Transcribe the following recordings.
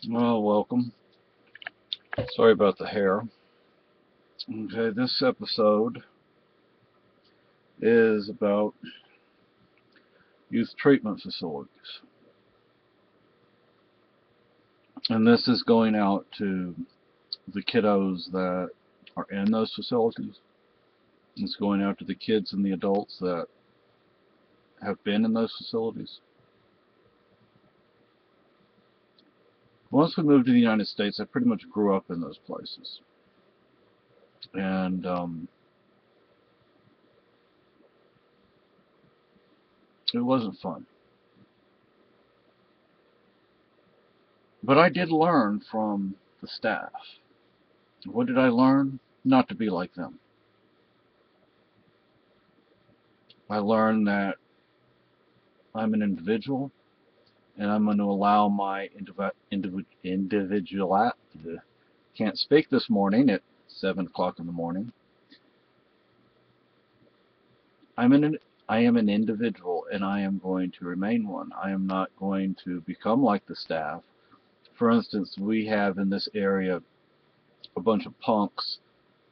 Well, welcome. Sorry about the hair. Okay, this episode is about youth treatment facilities. And this is going out to the kiddos that are in those facilities. It's going out to the kids and the adults that have been in those facilities. Once we moved to the United States, I pretty much grew up in those places. And it wasn't fun. But I did learn from the staff. What did I learn? Not to be like them. I learned that I'm an individual, and I'm going to allow my individual. Can't speak this morning at 7 o'clock in the morning. I'm an I am an individual, and I am going to remain one. I am not going to become like the staff. For instance, we have in this area a bunch of punks,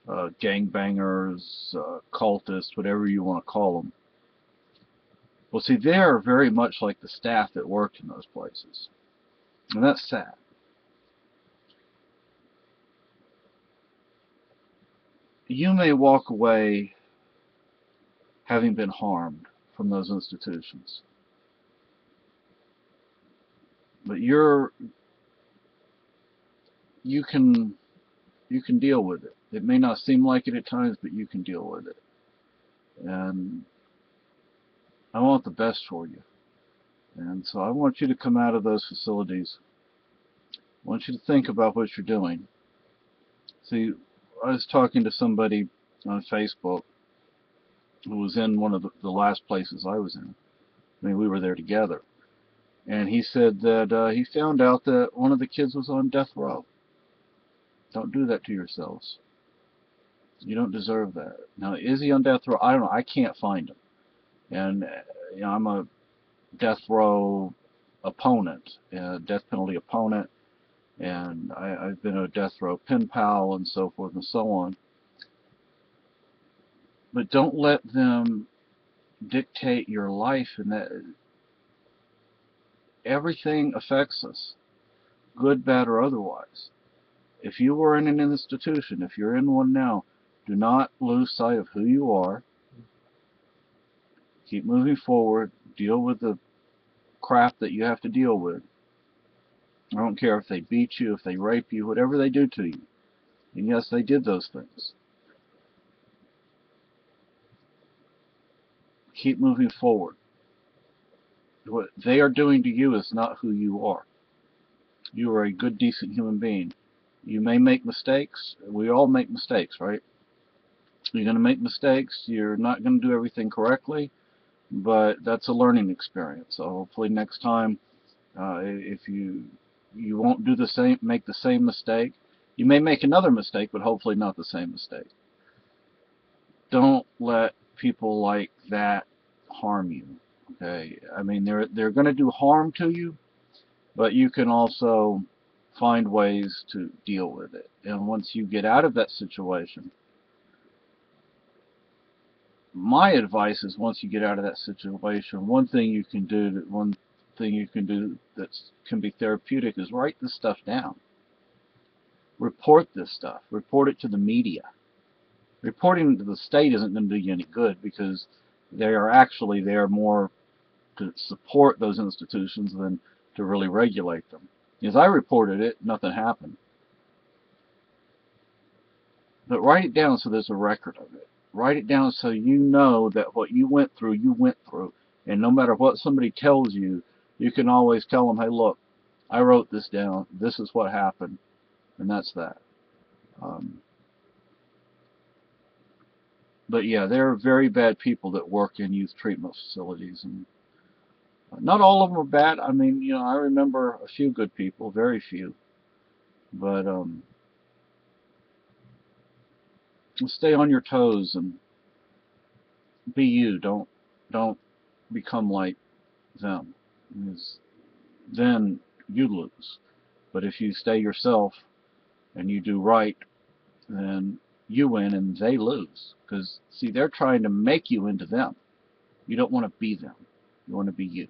gangbangers, cultists, whatever you want to call them. Well, see, they're very much like the staff that worked in those places, and that's sad. You may walk away having been harmed from those institutions, but you can you can deal with it. It may not seem like it at times, but you can deal with it. And I want the best for you. And so I want you to come out of those facilities. I want you to think about what you're doing. See, I was talking to somebody on Facebook who was in one of the last places I was in. I mean, we were there together. And he said that he found out that one of the kids was on death row. Don't do that to yourselves. You don't deserve that. Now, is he on death row? I don't know. I can't find him. And I'm a death row opponent, death penalty opponent, and I've been a death row pen pal and so forth and so on. But don't let them dictate your life, and that everything affects us, good, bad, or otherwise. If you were in an institution, if you're in one now, do not lose sight of who you are. Keep moving forward. Deal with the crap that you have to deal with. I don't care if they beat you, if they rape you, whatever they do to you. And yes, they did those things. Keep moving forward. What they are doing to you is not who you are. You are a good, decent human being. You may make mistakes. We all make mistakes, right? You're going to make mistakes. You're not going to do everything correctly, but that's a learning experience. So hopefully next time, if you won't do the same, make the same mistake. You may make another mistake, but hopefully not the same mistake. Don't let people like that harm you. Okay, I mean they're going to do harm to you, but you can also find ways to deal with it. And once you get out of that situation, my advice is once you get out of that situation, one thing you can do that can be therapeutic is write this stuff down. Report this stuff. Report it to the media. Reporting it to the state isn't going to do you any good because they are actually there more to support those institutions than to really regulate them. As I reported it, nothing happened. But write it down so there's a record of it. Write it down so you know that what you went through, you went through. And no matter what somebody tells you, you can always tell them, hey, look, I wrote this down. This is what happened. And that's that. Um, but yeah, there are very bad people that work in youth treatment facilities. And not all of them are bad. I mean, I remember a few good people, very few. But stay on your toes and be you. Don't become like them. Because then you lose. But if you stay yourself and you do right, then you win and they lose. Because, see, they're trying to make you into them. You don't want to be them. You want to be you.